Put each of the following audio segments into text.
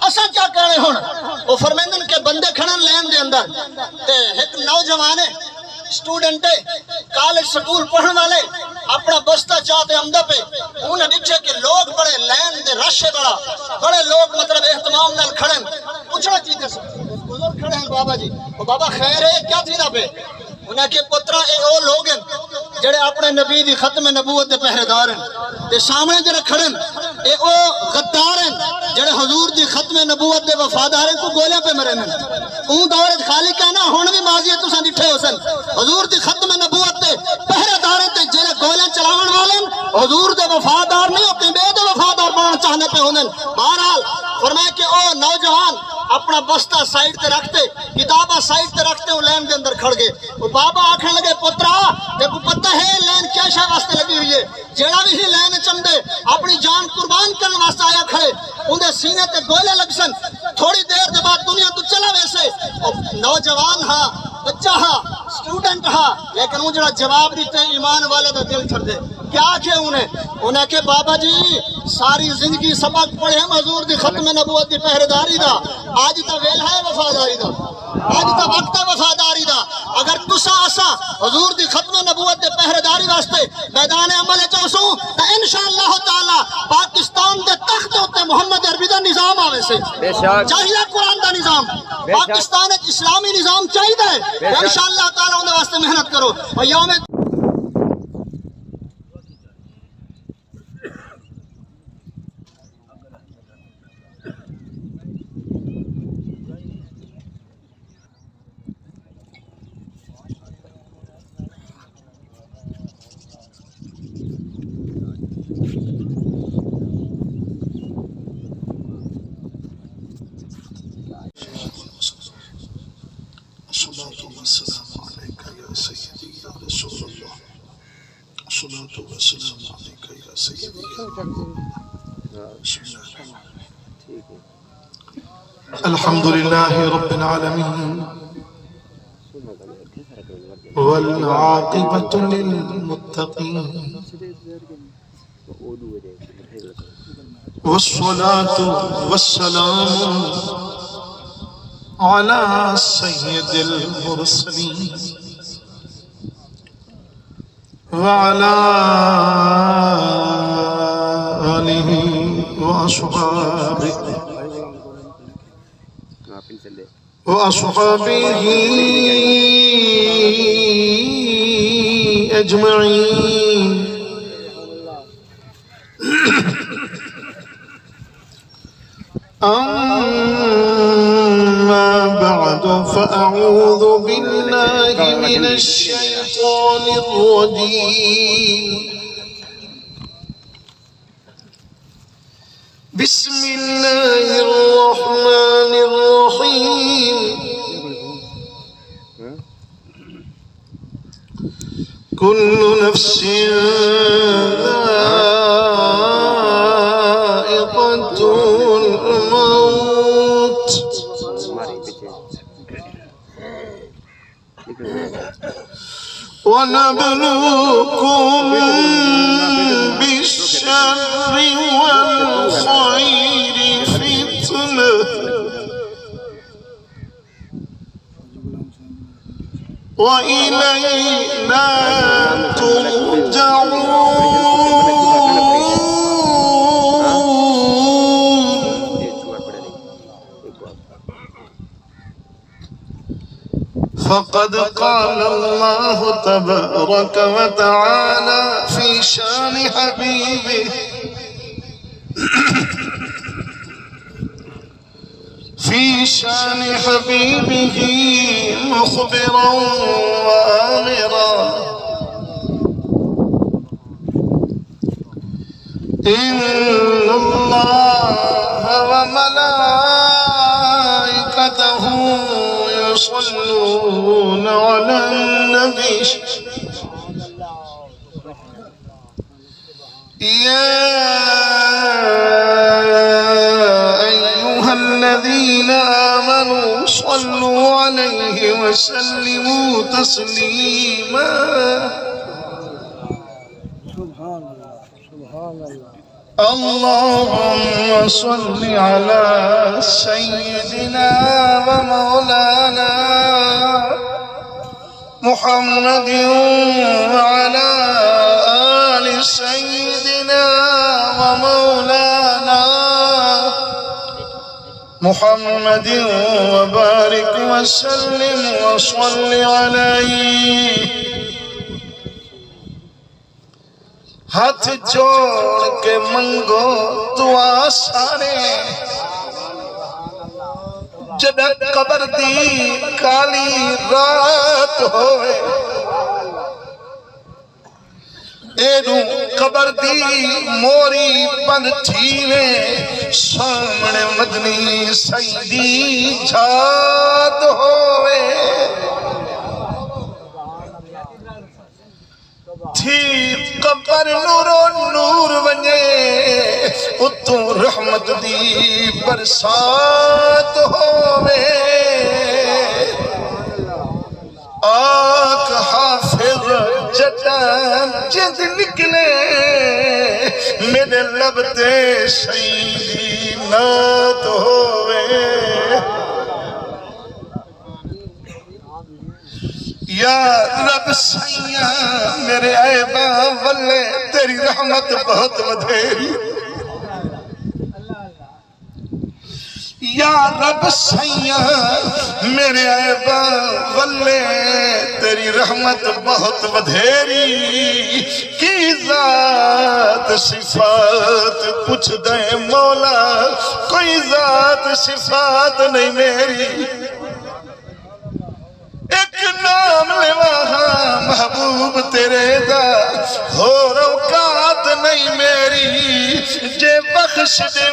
اساں کیا کرنے ہون؟ وہ فرمیندن کے بندے کھڑن لین دے اندر تے ایک نوجوان ہے اسٹوڈنٹ ہے کالج سکول پڑھن والے اپنا بستہ چاہتے عمدہ پہ انہیں دیکھے کہ لوگ بڑے لین دے رش بڑے لوگ مطلب اہتمام نال کھڑن پوچھنا چیتے سے بزرگ کھڑے ہیں بابا جی وہ بابا خیر ہے کیا تھی نا پہ انہیں کہ پترہ اے او لوگ ہیں جڑے اپنے نبی دی ختم نبوت دے پہرے دار ہیں تے سامنے جڑے کھڑن اے او غدار ہیں جڑے حضور دی ختم نبوت دے وفادار ہیں کو گولیاں پہ مرے ہیں اون دورت خالی کہنا ہون بھی ماضی ہے تو ساں ڈٹھے ہو سن حضور دی ختم نبوت دے پہرے دار ہیں تے جڑے گولیاں چلاون والے حضور دے وفادار نہیں ہوتے بے دے وفادار بننا چاہنے پہ ہوندن بہرحال فرمایا کہ او نوجوان اپنا بستہ سائیڈ تے رکھتے کتابہ سائیڈ تے رکھتے وہ لین دے اندر کھڑ گئے وہ بابا آکھنے لگے پترا دیکھو پتہ ہے لین کیا شاہ واسطے لگی ہوئی ہے جیڑا بھی ہی لین چمدے اپنی جان قربان کرنے واسطے آیا کھڑے انہیں سینے تے گولے لگ سن تھوڑی دیر دے بعد دنیا تو چلا ویسے نوجوان ہاں بچہ ہاں اسٹوڈنٹ ہاں لیکن وہ جڑا جواب دیتے ایمان والے دا دل چھڑ دے کیا کہ انہیں کہ بابا جی ساری زندگی سبق پڑھے ہم حضور دی ختم نبوت دی پہرداری دا آج تا ویل ہے وفاداری دا آج تا وقت ہے وفاداری دا اگر تسا اسا حضور دی ختم نبوت دے پہرداری واسطے میدان عمل چوسوں تا انشاءاللہ تعالی پاکستان دے تخت ہوتے محمد عربی دا نظام آوے سے چاہیے قرآن دا نظام پاکستان ایک اسلامی نظام چاہیے انشاءاللہ تعالی انہیں واسطے محنت کرو اور یوم الصلاة والسلام عليك يا سيدي يا رسول الله الصلاة والسلام عليك يا سيدي الحمد لله رب العالمين والعاقبة للمتقين والصلاة والسلام على سيد المرسلين وعلى آله وأصحابه أجمعين أما بعد فأعوذ بالله من الشيطان الرجيم بسم الله الرحمن الرحيم كل نفس ذائقة الموت ونبلوكم بالشر والخير فتنة وإلينا فقد قال الله تبارك وتعالى في شان حبيبه مخبرا وآمرا إن الله وملائكته يصلون على النبي يا أيها الذين آمنوا صلوا عليه وسلموا تسليما اللهم صل على سيدنا ومولانا محمد وعلى آل سيدنا ومولانا محمد وبارك وسلم وصل عليه. ہاتھ جوڑ کے منگو دعا سارے جدہ قبر دی کالی رات ہوئے ایڈو قبر دی موری بند تھیوے سامنے مدنی سیدی جھات ہوئے تھی قبر نور و نور ونجے اتو رحمت دی برسات ہوئے آق حافظ جٹان جد نکلے میرے لب تے شیدی نات ہوئے. یا رب سیاں میرے عیبہ واللے تیری رحمت بہت ودھیری. یا رب سیاں میرے عیبہ واللے تیری رحمت بہت ودھیری. کی ذات صفات پوچھ دیں مولا کوئی ذات صفات نہیں میری. ایک نام لواہاں محبوب تیرے دا ہو روکات نہیں میری. جے بخش دے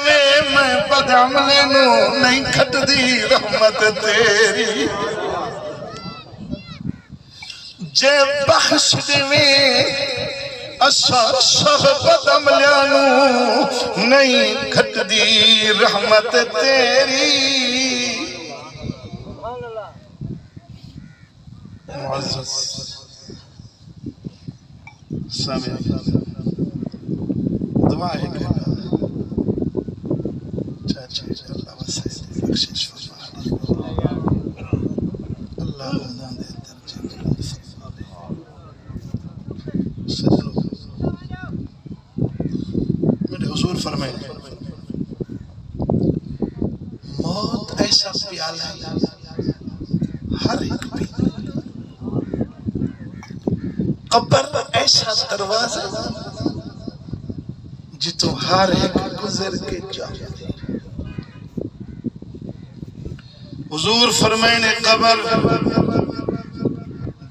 میں بد عملے نو نہیں کھٹ دی رحمت تیری. جے بخش دے اسا سب بد عملے نو نہیں کھٹ دی رحمت تیری. معزز سامع دعا ہے کہ چاچے اللہ وسعید بخشش فرمائے. اللہ رمضان دے درجے سجنوں میرے حضور فرمائے موت ایسا پیالہ ہے ہر ایک پیالہ. قبر ایسا دروازہ جتوں ہر ایک گزر کے جائے. حضور فرمائے قبر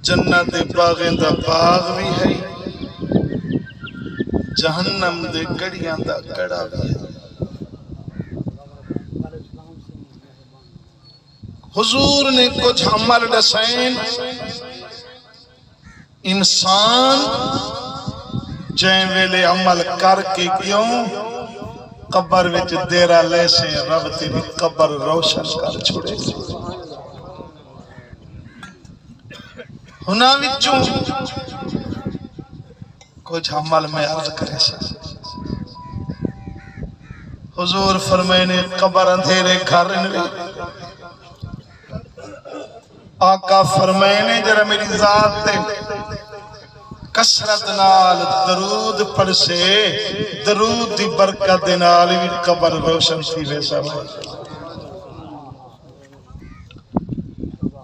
جنت باغیں دا باغ بھی ہے جہنم دے گڑیاں دا گڑا بھی ہے. حضور نے کچھ عمل دسائیں انسان جائیں ویلے عمل کر کے کیوں قبر وچ دیرہ لے سے رب تیری قبر روشن کر چھوڑے. ہنا وچوں کچھ عمل میں عرض کرے سا. حضور فرمائے قبر اندھیرے گھر انوے. آقا فرمائے جرہ میری ذات تے کسرت نال درود پڑھ سے درود دی برکت نال بھی قبر روشن تھی ویسا.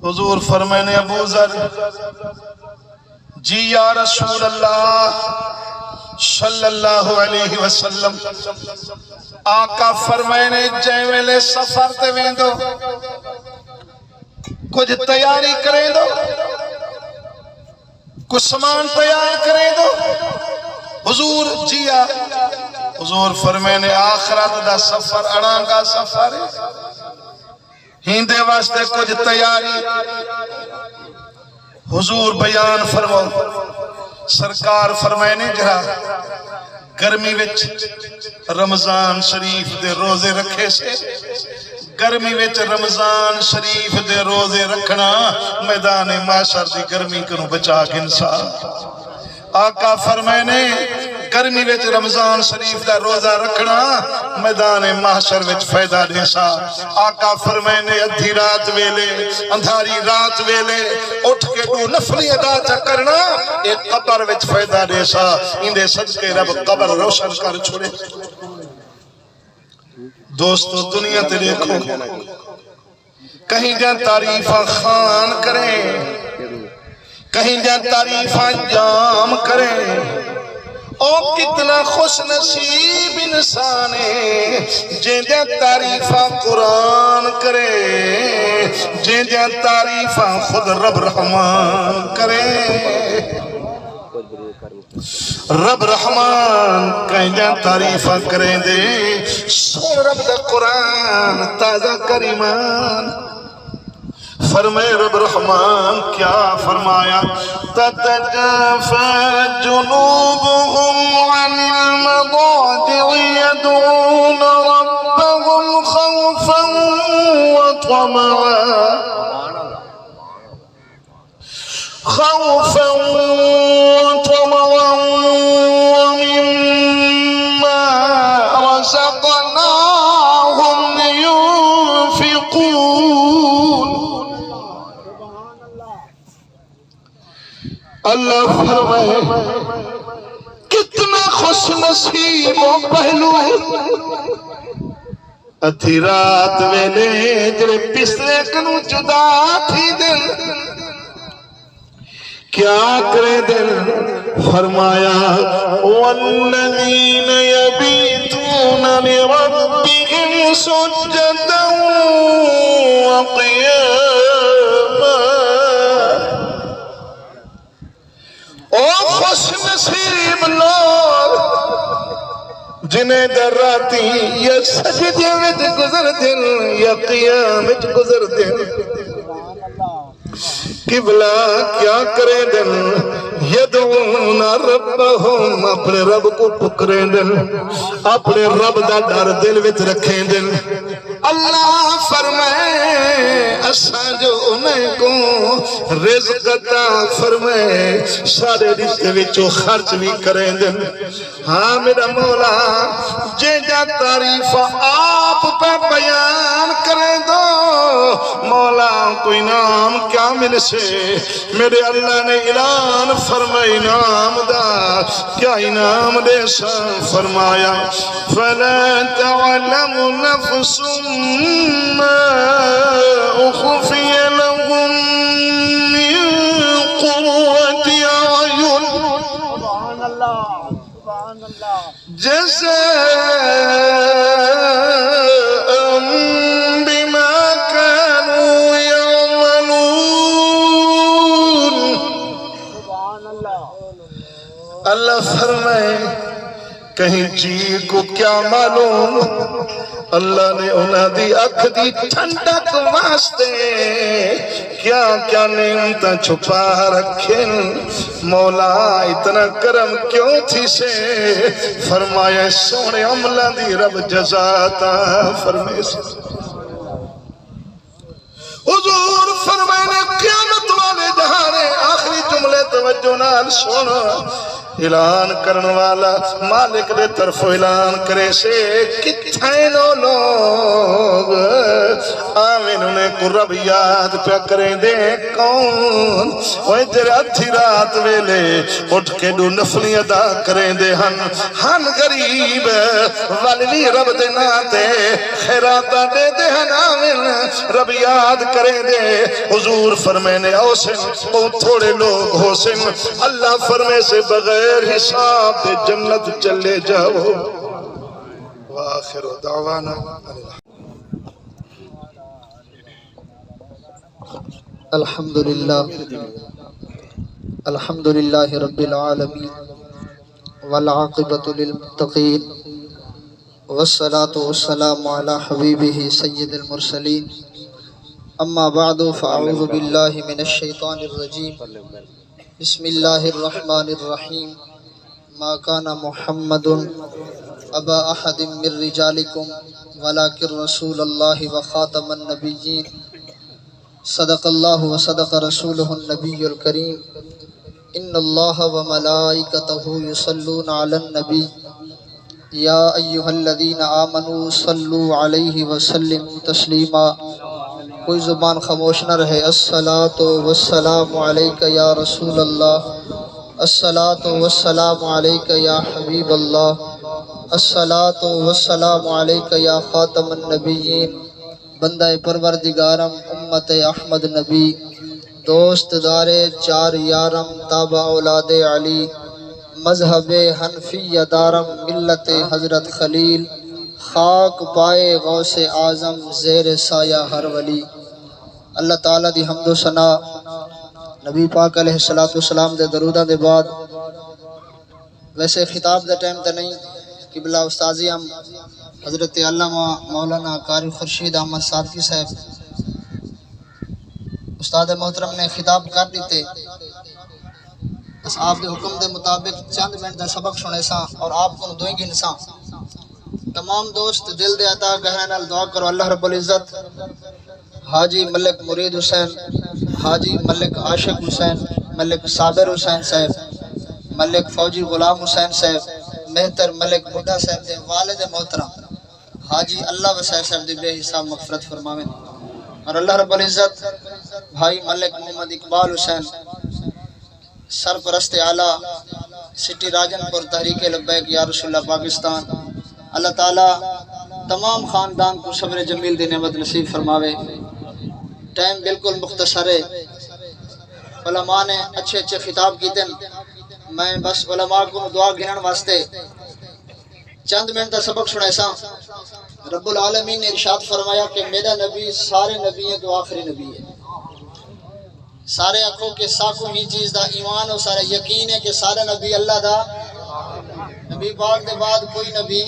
حضور فرمائے ابو ذر جی یا رسول اللہ صلی اللہ علیہ وسلم. آقا فرمائے جائیں ویلے سفر تے ویندو کچھ تیاری کریں دو کچھ سامان تیار کریں دو. حضور جیا حضور فرمائے آخرت دا سفر اڑانگا سفر ہندے واسطے کچھ تیاری. حضور بیان فرماؤ سرکار فرمائے جہاں گرمی وچ رمضان شریف دے روزے رکھے سے گرمی وچ رمضان شریف دے روزے رکھنا میدان معاشر دی گرمی کنو بچا کے انسان. آقا فرمائے گرمی وچ رمضان شریف دا روزہ رکھنا میدان محشر وچ فائدہ دیسا آقا فرمائے نے ادھی رات ویلے اندھاری رات ویلے اٹھ کے تو نفلی ادا چا کرنا ایک قبر وچ فائدہ دیسا اندے صدقے رب قبر روشن کر چھوڑے دوستو دنیا تے دیکھو کہیں جا تعریفہ خان کریں کہیں جا تعریفہ جام کریں او کتنا خوش نصیب انسان ہے جن جا تعریفہ قرآن کرے جن جا تعریفہ خود رب رحمان کرے رب رحمان کہیں جا تعریفہ کریں دے سن رب دا قرآن تازہ کریمان فرمائے رب رحمان کیا فرمایا تتجافى جنوبهم عن المضاجع يدعون ربهم خوفا وطمعا خوفا وطمعا ومما رزقناهم ينفقون اللہ فرمائے کتنا خوش نصیب و پہلو ہے ادھی رات ویلے جڑے پسلے کنو جدا تھی دل کیا کرے دل فرمایا والذین یبیتون لربهم سجدا وقیاما او خوش نصیب لوگ جنہیں در راتی یا سجدے وچ گزر دن یا قیام وچ گزر دن قبلہ کیا کرے دن یدعون ربهم اپنے رب کو پکرے دن اپنے رب دا ڈر دل وچ رکھیں دن اللہ فرمائے اساں جو انہیں کو رزق عطا فرمائے سارے رزق وچوں خرچ بھی کریں دن ہاں میرا مولا جے جا تعریف آپ پہ بیان کریں دو مولا کوئی نام کیا مل سے میرے اللہ نے اعلان فرمائی انعام دا کیا انعام دے سا فرمایا فلا تعلم نفس ما اخفی لهم من قرة اعین جزاء بما كانوا يعملون اللہ فرمائے کہیں جی کو کیا معلوم اللہ نے انہاں دی اکھ دی ٹھنڈک واسطے کیا کیا نعمتاں چھپا رکھیں مولا اتنا کرم کیوں تھی سے فرمایا سونے عملہ دی رب جزاتا فرمائے سے حضور فرمائے قیامت والے جہانے آخری جملے توجہ نال سونا اعلان کرن والا مالک دے طرف اعلان کرے سے کتھائیں لوگ آمین انہیں کو رب یاد پہ کریں دے کون وہ تیرے ادھی رات ویلے اٹھ کے دو نفلی ادا کریں دے ہن غریب والی رب دے ناتے خیراتا دے دے ہن آمین رب یاد کریں دے حضور فرمینے اوسن بہت تھوڑے لوگ ہو سن اللہ فرمے سے بغیر حساب دے جنت چلے جاؤ وآخر دعوانا الحمدللہ رب العالمین والعاقبۃ للمتقین والصلاة والسلام علی حبیبہ سید المرسلین اما بعد فاعوذ باللہ من الشیطان الرجیم بسم اللہ الرحمن الرحیم ما کان محمد ابا احد من رجالکم ولکن رسول اللہ وخاتم النبیین صدق اللہ و صدق رسولہ النبی الکریم ان اللہ وملائکتہ یصلون علی النبی یا ایہا الذین آمنوا صلوا علیہ وسلموا تسلیما۔ کوئی زبان خاموش نہ رہے۔ الصلاۃ والسلام علیک یا رسول اللہ، الصلاۃ والسلام علیک یا حبیب اللہ، الصلاۃ والسلام علیک یا خاتم النبیین۔ بندہ پروردگارم امت احمد نبی، دوست دار چار یارم تابع اولاد علی، مذہب حنفی دارم ملت حضرت خلیل، خاک پائے غوث اعظم زیر سایہ ہر ولی۔ اللہ تعالیٰ دی حمد و ثنا، نبی پاک علیہ السلام دے درودہ دے بعد ویسے خطاب دے ٹائم تے نہیں، قبلہ استاذی ہم حضرت علامہ مولانا قاری خورشید احمد صادقی صاحب استاد محترم نے خطاب کر دیتے، بس آپ کے حکم دے مطابق چند منٹ دا سبق سنے سا اور آپ کو دوئیں گن سا۔ تمام دوست دل دے عطا گہرے نال دعا کرو اللہ رب العزت حاجی ملک مرید حسین، حاجی ملک عاشق حسین، ملک صابر حسین صاحب، ملک فوجی غلام حسین صاحب، مہتر ملک بڈھا صاحب دے والد محترم حاجی اللہ وسائے صاحب دی بے حساب مغفرت فرماویں، اور اللہ رب العزت بھائی ملک محمد اقبال حسین سرپرست اعلیٰ سٹی راجن پور تحریک لبیک یا رسول اللہ پاکستان، اللہ تعالیٰ تمام خاندان کو صبر جمیل دی نعمت نصیب فرماوے۔ ٹائم بالکل مختصر ہے، علماء نے اچھے اچھے خطاب کیتے ہیں، میں بس علماء کو دعا گنن واسطے چند منٹ کا سبق سنا سا۔ رب العالمین نے ارشاد فرمایا کہ میرا نبی سارے نبیوں تو آخری نبی ہے۔ سارے آنکھوں کے ساکوں ہی چیز دا ایمان اور سارا یقین ہے کہ سارا نبی اللہ دا نبی پاک دے بعد کوئی نبی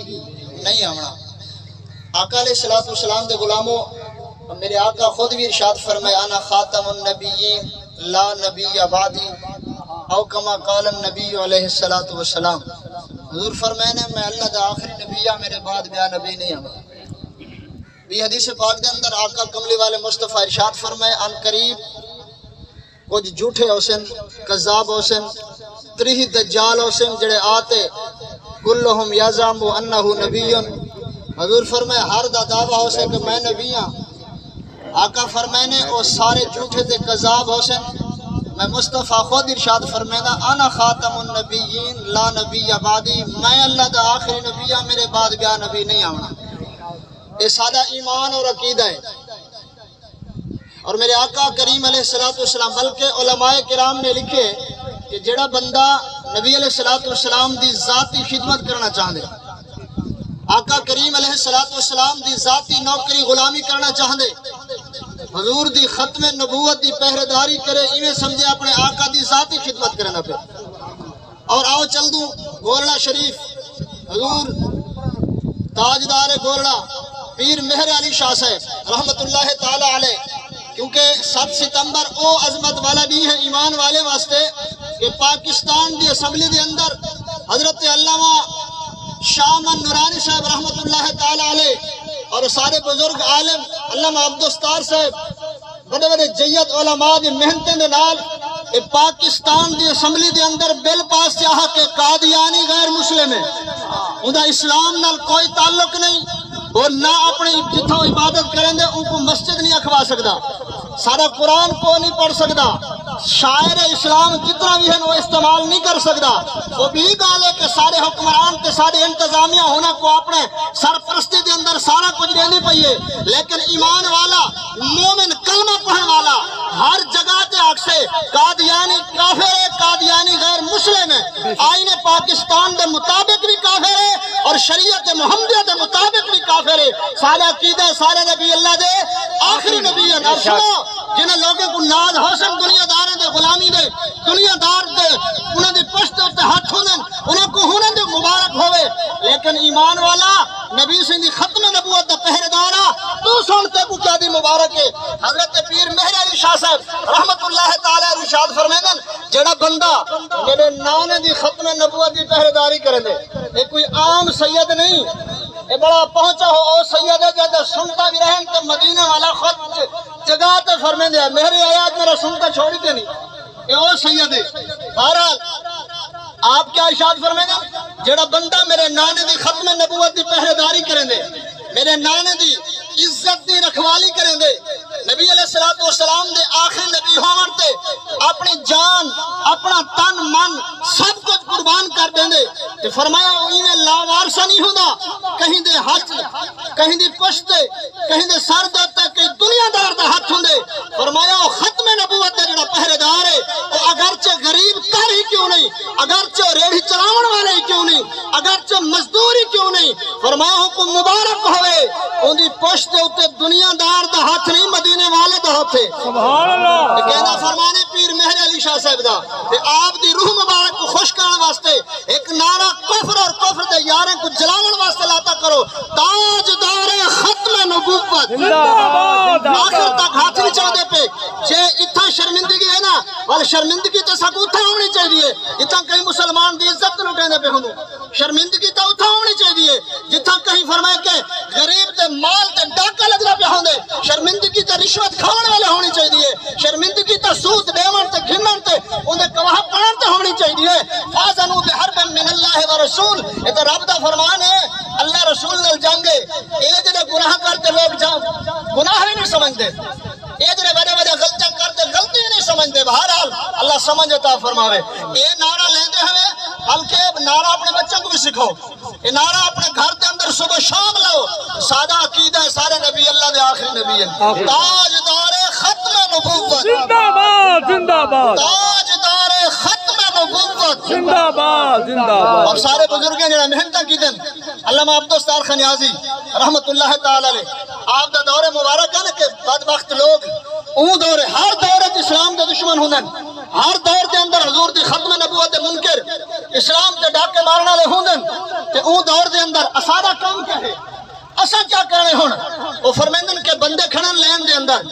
نہیں آمنا۔ آقا علیہ السلام دے غلاموں، میرے آقا خود بھی ارشاد فرمایا انا خاتم النبیین لا نبی بعدی، او کما قال النبی علیہ السلام۔ حضور فرمانے میں اللہ دا آخری نبی ہے، میرے بعد بیا نبی نہیں آمنا۔ بھی حدیث پاک دے اندر آقا کملی والے مصطفیٰ ارشاد فرمائے ان قریب کچھ جھوٹے حسن کذاب حسن تریہ دجال حسن جڑے آتے کلہم یزعم انہ نبی۔ حضور فرمائے ہر دا دعویٰ حسن کہ میں نبی ہاں۔ آقا فرمائنے او سارے جھوٹے تے کذاب حسن، میں مصطفیٰ خود ارشاد فرمائنا انا خاتم النبیین لا نبی بعدی، میں اللہ دا آخری نبی ہاں، میرے بعد بیا نبی نہیں آنا۔ یہ سادہ ایمان اور عقیدہ ہے۔ اور میرے آقا کریم علیہ السلام بلکہ علماء کرام نے لکھے کہ جڑا بندہ نبی علیہ السلام دی ذاتی خدمت کرنا چاہتے، آقا کریم علیہ السلام دی ذاتی نوکری غلامی کرنا چاہتے، حضور دی ختم نبوت دی پہرےداری کرے، انہیں سمجھے اپنے آقا دی ذاتی خدمت کرنا پہ۔ اور آؤ چل دوں گورڑا شریف، حضور تاجدار گورڑا پیر مہر علی شاہ صاحب رحمت اللہ تعالی علیہ، کیونکہ 7 ستمبر او عظمت والا بھی ہے ایمان والے واسطے کہ پاکستان دی اسمبلی دے اندر حضرت علامہ شاہ من نورانی صاحب رحمت اللہ تعالی علیہ اور سارے بزرگ عالم علامہ عبدالستار صاحب بڑے بڑے جیت علماء دی محنتیں دے نال پاکستان دی اسمبلی دے اندر بل پاس چاہا کہ قادیانی غیر مسلم ہے، انہا اسلام نال کوئی تعلق نہیں، اور نہ اپنی جتھا عبادت کریں دے ان کو مسجد نہیں اکھوا سکتا، سارا قرآن کو نہیں پڑھ سکتا، شاعر اسلام جتنا بھی ہے وہ استعمال نہیں کر سکتا۔ وہ بھی گال ہے کہ سارے حکمران کے سارے انتظامیہ ہونے کو اپنے سرپرستی دے اندر سارا کچھ دینی پئیے، لیکن ایمان والا مومن کلمہ پڑھن والا ہر جگہ تے آکسے قادیانی کافر ہے، قادیانی غیر مسلم ہے، آئین پاکستان دے مطابق بھی کافر ہے اور شریعت محمدیہ دے مطابق بھی کافر ہے۔ سارے عقیدہ سارے نبی اللہ دے آخری نبی ہے۔ اور سنو جنہیں لوگوں کو ناز حسن دنیا دار دے غلامی دے دنیا دار دے انہوں نے پشت تے ہاتھ ہونے انہوں کو ہونے دے مبارک ہوئے، لیکن ایمان والا نبی سے دی ختم نبوت دا پہردارا تو سنتے کو کیا دی مبارک ہے۔ حضرت پیر مہر علی شاہ صاحب رحمت اللہ تعالی ارشاد فرمائیں جڑا بندہ میرے نانے دی ختم نبوت دی پہرداری کرے دے، یہ کوئی عام سید نہیں، یہ بڑا پہنچا ہو او سید ہے جب سنتا بھی رہیں کہ مدینہ والا خود جگہ تے فرمائیں دے میرے آیات میرا سنتا چھوڑی تے نہیں، اے او سید ہے بہرحال آپ کیا ارشاد فرمائیں گے جڑا بندہ میرے نانے دی ختم نبوت دی پہرے داری کریں دے میرے نانے دی عزت دی رکھوالی کریں دے نبی علیہ الصلوۃ والسلام دے آخری نبی ہون تے اپنی جان اپنا تن من سب کچھ قربان کر دیں دے تے فرمایا اویں لاوارسا نہیں ہوندا کہیں دے ہاتھ کہیں دی پشت کہیں دے سر دے تے کہیں دنیا دار دا ہاتھ ہوندے فرمایا او ختم نبوت دے جڑا پہرے دار ہے او اگرچہ غریب کر ہی کیوں نہیں اگرچہ ریڑھی چلاون والے ہی کیوں نہیں اگرچہ مزدوری کیوں نہیں فرمایا حکم مبارک ہوئے اون دی پشت دے اوتے دنیا دار دا ہاتھ نہیں مدینے والے دا ہاتھ ہے سبحان اللہ کہنا فرمانے پیر مہر علی شاہ صاحب دا تے آپ دی روح مبارک کو خوش کرنے واسطے ایک نعرہ کفر اور کفر دے یاریں کو جلاون واسطے لاتا کرو تاجدار ختم نبوت آخر تک ہاتھ نہیں چاہ دے پہ جے اتھا شرمندگی ہے نا والا شرمندگی تے سب اتھا ہونی چاہیے اتھا کہیں مسلمان دی عزت لٹیں دے پہ ہوں شرمندگی تے اتھا ہونی چاہیے جتھا کہیں فرمائے کہ غریب تے مال تے ڈاکہ لگ رہا پہ ہوں دے شرمندگی تے رشوت کھاون والے ہونی چاہیے شرمندگی تے سود دیون تے گھنن تے انہیں گواہ پڑھن تے ہونی چاہیے فازنوا بحرب من اللہ ورسول یہ تو رب دا فرمان ہے اللہ رسول نال جنگے اے جڑے گناہ کرتے لوگ گناہ ہی نہیں سمجھتے اے جڑے بڑے بڑے غلطیاں کرتے غلطی نہیں سمجھتے بہرحال اللہ سمجھ عطا فرماوے اے نعرہ لیندے ہوئے بلکہ نعرہ اپنے بچوں کو بھی سکھاؤ یہ نعرہ اپنے گھر کے اندر صبح شام لاؤ سادہ عقیدہ ہے سارے نبی اللہ دے آخری نبی ہیں تاجدار ختم نبوت زندہ باد زندہ باد تاجدار ختم نبوت زندہ باد زندہ باد اور سارے بزرگیں جڑا محنت کی دن علامہ عبدالستار خنیازی رحمت اللہ تعالی علیہ آپ دا دور مبارک ہے نا کہ بدبخت لوگ اون دور ہر دور اسلام دے دشمن ہوندن ہر دور دے اندر حضور دی ختم نبوت دے منکر اسلام تے ڈاکے مارن والے ہوندن تے اون دور دے اندر اسادا کام کیا ہے اساں کیا کرنے ہن او فرمیندن کہ بندے کھڑن لین دے اندر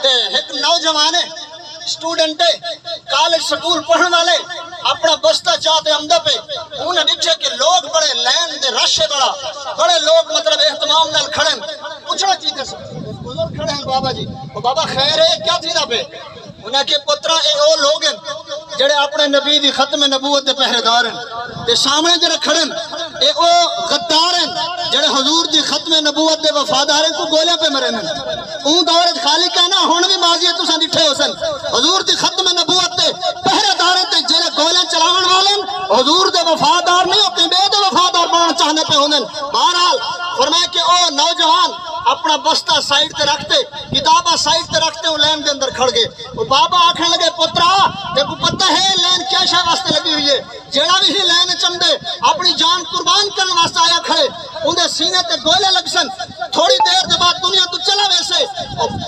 تے ایک نوجوان ہے اسٹوڈنٹ ہے کالج سکول پڑھن والے اپنا بستہ چاہتے عمدہ پہ انہیں دیکھے کہ لوگ بڑے لین دے رش ہے بڑے لوگ مطلب اہتمام نال کھڑن پوچھنا چاہیے سر بزرگ کھڑے ہیں بابا جی وہ بابا خیر ہے کیا تھی نا پہ انہیں کہ پترا اے او لوگ ہیں جڑے اپنے نبی دی ختم نبوت دے پہرے دار ہیں تے سامنے جڑے کھڑن اے او غدار ہیں جڑے حضور دی ختم نبوت دے وفادار ہیں کو گولیاں پہ مرے ہیں اون دورت خالی کہنا ہون بھی ماضی ہے تو سن ڈٹھے ہو سن حضور دی ختم نبوت دے پہرے دار ہیں تے جڑے گولیاں چلاون والے حضور دے وفادار نہیں ہوتے بے دے وفادار بننا چاہنے پہ ہوندن بہرحال فرمایا کہ او نوجوان اپنا بستہ سائیڈ تے رکھتے کتابہ سائیڈ تے رکھتے وہ لین دے اندر کھڑ گئے وہ بابا آکھنے لگے پترا دیکھو پتہ ہے لین کیا شاہ واسطے لگی ہوئی ہے جیڑا بھی ہی لین چمدے اپنی جان قربان کرنے واسطے آیا کھڑے انہیں سینے تے گولے لگ سن تھوڑی دیر دے بعد دنیا تو چلا ویسے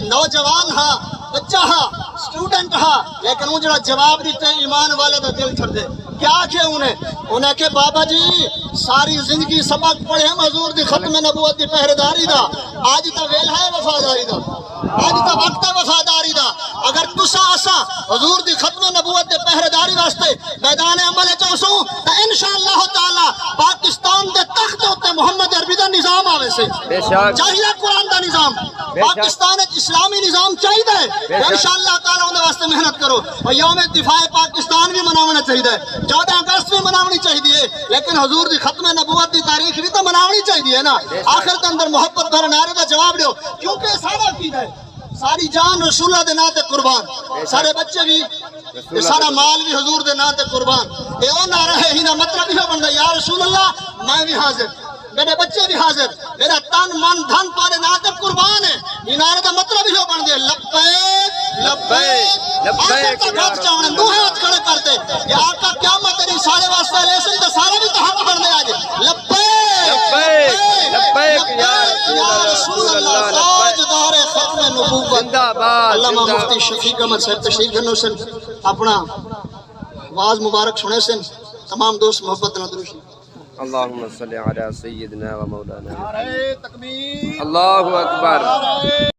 نوجوان ہاں بچہ ہاں اسٹوڈنٹ ہاں لیکن وہ جڑا جواب دیتے ایمان والے دا دل چھڑ دے کیا کہ انہیں کہ بابا جی ساری زندگی سبق پڑھے ہم حضور دی ختم نبوت دی پہرےداری دا آج تا ویل ہے وفاداری دا آج تا وقت ہے وفاداری دا اگر تسا اسا حضور دی ختم نبوت دے پہرےداری واسطے میدان عمل چوسوں تا انشاءاللہ تعالی پاکستان دے تخت ہوتے محمد عربی دا نظام آوے سے چاہیے قرآن دا نظام پاکستان ایک اسلامی نظام چاہیے انشاءاللہ تعالی انہیں واسطے محنت کرو اور یوم دفاع پاکستان بھی مناونا چاہیے 14 اگست بھی مناونی چاہیے لیکن حضور دی ختم نبوت دی تاریخ بھی تو مناونی چاہیے نا آخر کے اندر محبت بھر نعرے کا جواب دیو کیونکہ سارا عقیدہ ہے ساری جان رسول اللہ دے نام تے قربان سارے بچے بھی سارا مال بھی حضور دے نام تے قربان اے او نعرہ ہے ہی نا مطلب ہی بندا یا رسول اللہ میں بھی حاضر میرے بچے بھی حاضر میرا تن من دھن تارے نام تے قربان ہے یہ نعرے کا مطلب ہی بن دے لبیک لبیک لبیک ہاتھ چاونے دو ہاتھ کھڑے کرتے یا آقا قیامت تیری سارے واسطے لے سن تے سارے بھی تو ہاتھ بن دے آج لبیک لبیک یا رسول اللہ تاجدار ختم نبوت علامہ مفتی شفیق احمد صاحب تشریف گھنو سن اپنا واز مبارک سنے سن تمام دوست محبت ندروشی اللہم صلی علی سیدنا و مولانا اللہ اکبر